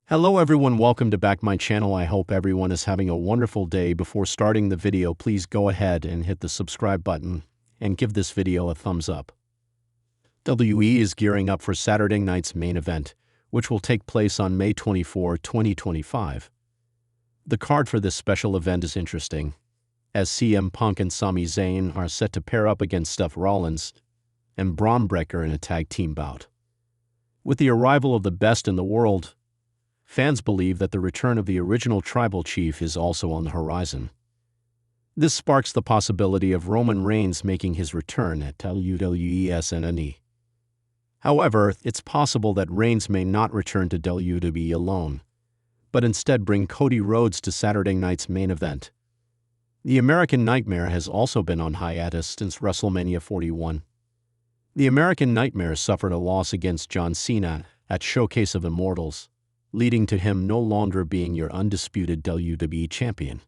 Hello everyone, welcome to back my channel. I hope everyone is having a wonderful day. Before starting the video, please go ahead and hit the subscribe button and give this video a thumbs up. WWE is gearing up for Saturday night's main event, which will take place on May 24, 2025. The card for this special event is interesting, as CM Punk and Sami Zayn are set to pair up against Seth Rollins and Braun Breaker in a tag team bout. With the arrival of the best in the world, fans believe that the return of the original tribal chief is also on the horizon. This sparks the possibility of Roman Reigns making his return at WWE SNE. However, it's possible that Reigns may not return to WWE alone, but instead bring Cody Rhodes to Saturday night's main event. The American Nightmare has also been on hiatus since WrestleMania 41. The American Nightmare suffered a loss against John Cena at Showcase of Immortals, leading to him no longer being your undisputed WWE champion.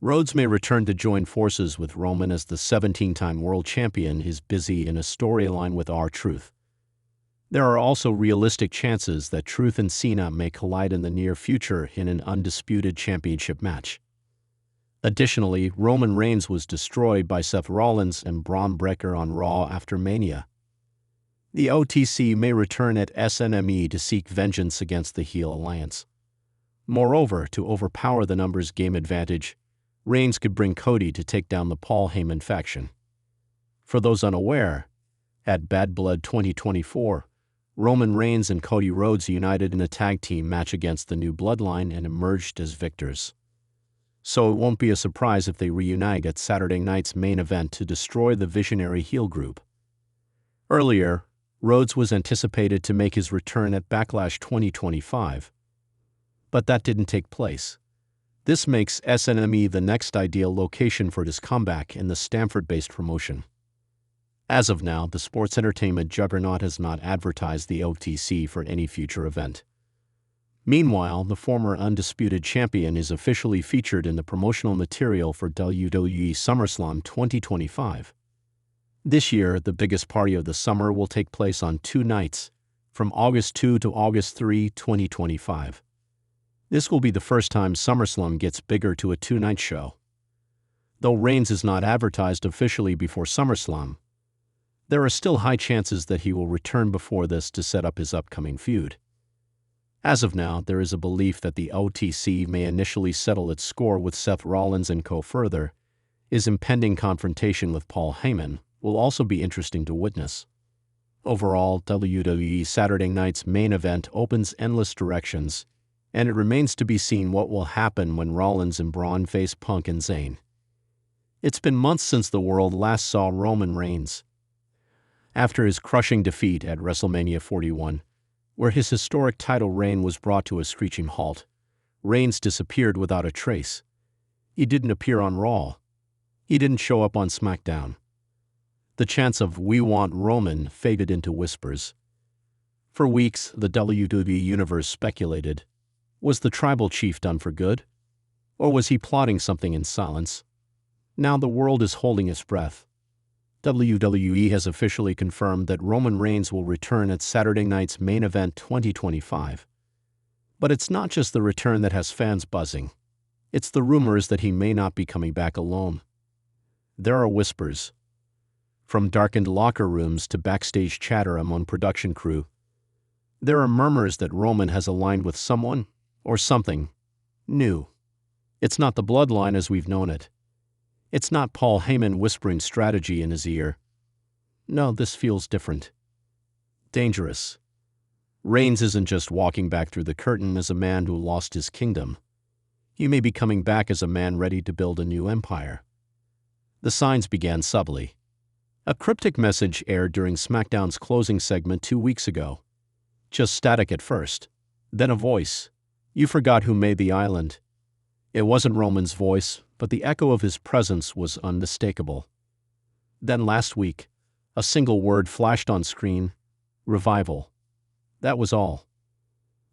Rhodes may return to join forces with Roman as the 17-time world champion is busy in a storyline with R-Truth. There are also realistic chances that Truth and Cena may collide in the near future in an undisputed championship match. Additionally, Roman Reigns was destroyed by Seth Rollins and Braun Breaker on Raw after Mania. The OTC may return at SNME to seek vengeance against the heel alliance. Moreover, to overpower the numbers game advantage, Reigns could bring Cody to take down the Paul Heyman faction. For those unaware, at Bad Blood 2024, Roman Reigns and Cody Rhodes united in a tag team match against the New Bloodline and emerged as victors. So it won't be a surprise if they reunite at Saturday night's main event to destroy the visionary heel group. Earlier, Rhodes was anticipated to make his return at Backlash 2025, but that didn't take place. This makes SNME the next ideal location for his comeback in the Stamford-based promotion. As of now, the sports entertainment juggernaut has not advertised the OTC for any future event. Meanwhile, the former undisputed champion is officially featured in the promotional material for WWE SummerSlam 2025. This year, the biggest party of the summer will take place on 2 nights, from August 2 to August 3, 2025. This will be the first time SummerSlam gets bigger to a 2-night show. Though Reigns is not advertised officially before SummerSlam, there are still high chances that he will return before this to set up his upcoming feud. As of now, there is a belief that the OTC may initially settle its score with Seth Rollins and co. Further, his impending confrontation with Paul Heyman will also be interesting to witness. Overall, WWE Saturday night's main event opens endless directions, and it remains to be seen what will happen when Rollins and Braun face Punk and Zayn. It's been months since the world last saw Roman Reigns. After his crushing defeat at WrestleMania 41, where his historic title reign was brought to a screeching halt, Reigns disappeared without a trace. He didn't appear on Raw. He didn't show up on SmackDown. The chants of "We want Roman" faded into whispers. For weeks, the WWE Universe speculated, was the tribal chief done for good? Or was he plotting something in silence? Now the world is holding its breath. WWE has officially confirmed that Roman Reigns will return at Saturday night's main event 2025. But it's not just the return that has fans buzzing. It's the rumors that he may not be coming back alone. There are whispers, from darkened locker rooms to backstage chatter among production crew. There are murmurs that Roman has aligned with someone or something new. It's not the bloodline as we've known it. It's not Paul Heyman whispering strategy in his ear. No, this feels different. Dangerous. Reigns isn't just walking back through the curtain as a man who lost his kingdom. He may be coming back as a man ready to build a new empire. The signs began subtly. A cryptic message aired during SmackDown's closing segment 2 weeks ago. Just static at first. Then a voice. You forgot who made the island. It wasn't Roman's voice, but the echo of his presence was unmistakable. Then last week, a single word flashed on screen: revival. That was all.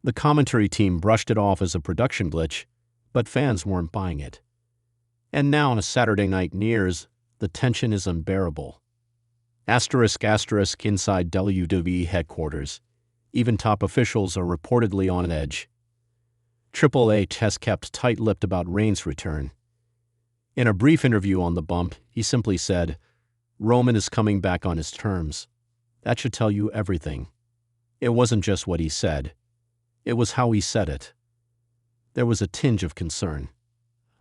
The commentary team brushed it off as a production glitch, but fans weren't buying it. And now, as Saturday night nears, the tension is unbearable. Asterisk inside WWE headquarters. Even top officials are reportedly on edge. Triple H has kept tight-lipped about Reigns' return. In a brief interview on The Bump, he simply said, "Roman is coming back on his terms." That should tell you everything. It wasn't just what he said. It was how he said it. There was a tinge of concern,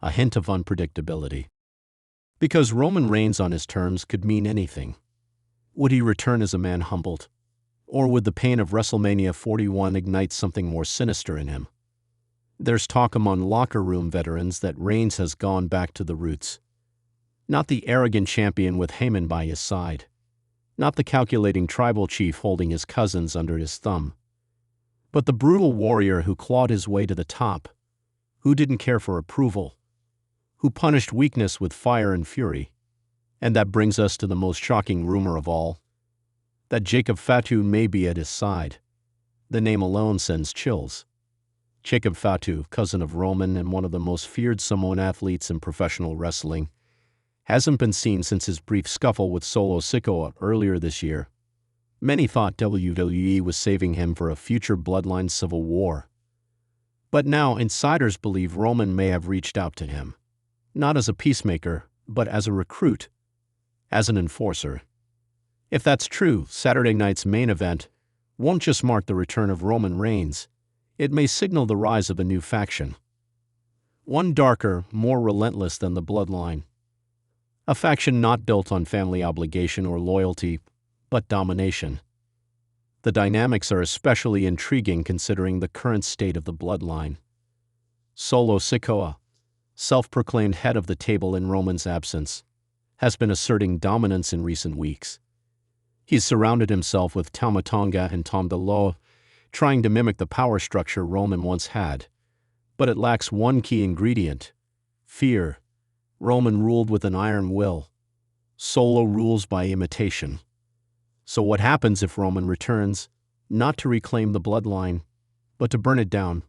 a hint of unpredictability. Because Roman Reigns on his terms could mean anything. Would he return as a man humbled? Or would the pain of WrestleMania 41 ignite something more sinister in him? There's talk among locker room veterans that Reigns has gone back to the roots. Not the arrogant champion with Heyman by his side. Not the calculating tribal chief holding his cousins under his thumb. But the brutal warrior who clawed his way to the top, who didn't care for approval, who punished weakness with fire and fury. And that brings us to the most shocking rumor of all, that Jacob Fatu may be at his side. The name alone sends chills. Jacob Fatu, cousin of Roman and one of the most feared Samoan athletes in professional wrestling, hasn't been seen since his brief scuffle with Solo Sikoa earlier this year. Many thought WWE was saving him for a future bloodline civil war. But now insiders believe Roman may have reached out to him. Not as a peacemaker, but as a recruit, as an enforcer. If that's true, Saturday night's main event won't just mark the return of Roman Reigns, it may signal the rise of a new faction. One darker, more relentless than the bloodline. A faction not built on family obligation or loyalty, but domination. The dynamics are especially intriguing considering the current state of the bloodline. Solo Sikoa, self-proclaimed head of the table in Roman's absence, has been asserting dominance in recent weeks. He's surrounded himself with Tama Tonga and Tama Loa, trying to mimic the power structure Roman once had. But it lacks one key ingredient: fear. Roman ruled with an iron will. Solo rules by imitation. So what happens if Roman returns, not to reclaim the bloodline, but to burn it down?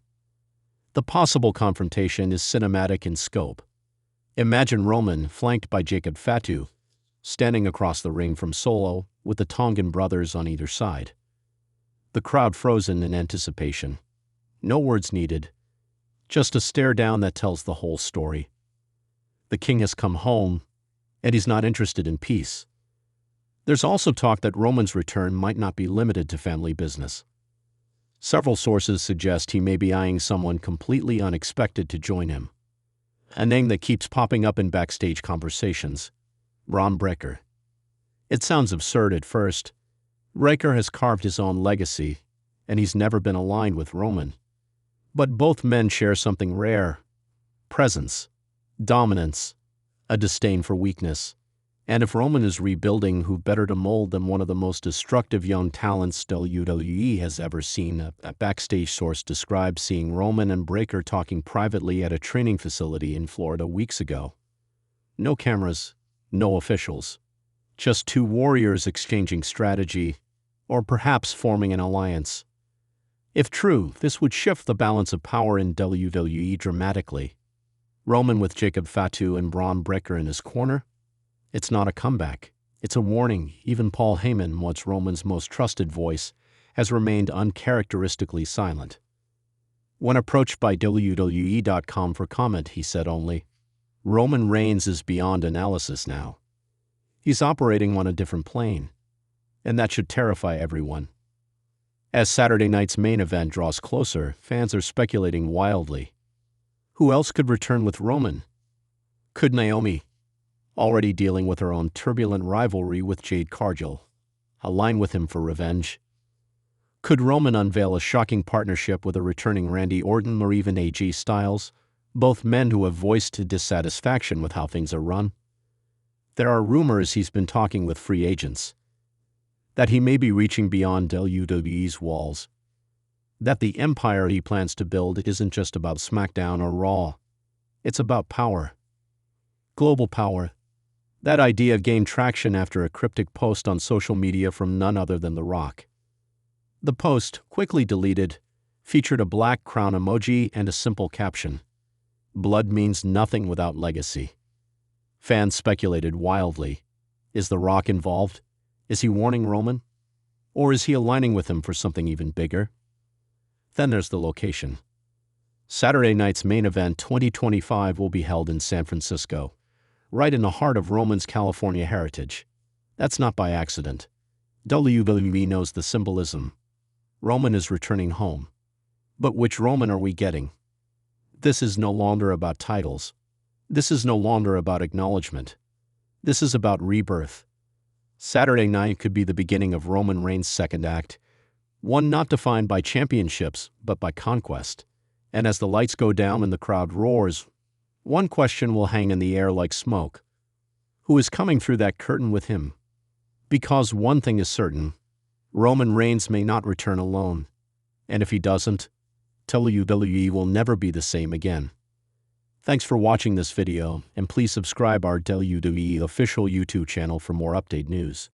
The possible confrontation is cinematic in scope. Imagine Roman, flanked by Jacob Fatu, standing across the ring from Solo, with the Tongan brothers on either side. The crowd frozen in anticipation. No words needed. Just a stare down that tells the whole story. The king has come home, and he's not interested in peace. There's also talk that Roman's return might not be limited to family business. Several sources suggest he may be eyeing someone completely unexpected to join him. A name that keeps popping up in backstage conversations: Braun Breaker. It sounds absurd at first. Breaker has carved his own legacy, and he's never been aligned with Roman. But both men share something rare: presence, dominance, a disdain for weakness. And if Roman is rebuilding, who better to mold than one of the most destructive young talents WWE has ever seen? A backstage source described seeing Roman and Breaker talking privately at a training facility in Florida weeks ago. No cameras, no officials. Just two warriors exchanging strategy, or perhaps forming an alliance. If true, this would shift the balance of power in WWE dramatically. Roman with Jacob Fatu and Braun Breaker in his corner? It's not a comeback. It's a warning. Even Paul Heyman, once Roman's most trusted voice, has remained uncharacteristically silent. When approached by WWE.com for comment, he said only, "Roman Reigns is beyond analysis now. He's operating on a different plane, and that should terrify everyone." As Saturday night's main event draws closer, fans are speculating wildly. Who else could return with Roman? Could Naomi, already dealing with her own turbulent rivalry with Jade Cargill, align with him for revenge? Could Roman unveil a shocking partnership with a returning Randy Orton or even AJ Styles, both men who have voiced dissatisfaction with how things are run? There are rumors he's been talking with free agents, that he may be reaching beyond WWE's walls, that the empire he plans to build isn't just about SmackDown or Raw. It's about power. Global power. That idea gained traction after a cryptic post on social media from none other than The Rock. The post, quickly deleted, featured a black crown emoji and a simple caption: "Blood means nothing without legacy." Fans speculated wildly. Is The Rock involved? Is he warning Roman? Or is he aligning with him for something even bigger? Then there's the location. Saturday night's main event 2025 will be held in San Francisco, right in the heart of Roman's California heritage. That's not by accident. WWE knows the symbolism. Roman is returning home. But which Roman are we getting? This is no longer about titles. This is no longer about acknowledgement. This is about rebirth. Saturday night could be the beginning of Roman Reigns' second act, one not defined by championships, but by conquest. And as the lights go down and the crowd roars, one question will hang in the air like smoke. Who is coming through that curtain with him? Because one thing is certain, Roman Reigns may not return alone. And if he doesn't, WWE will never be the same again. Thanks for watching this video, and please subscribe our WWE official YouTube channel for more update news.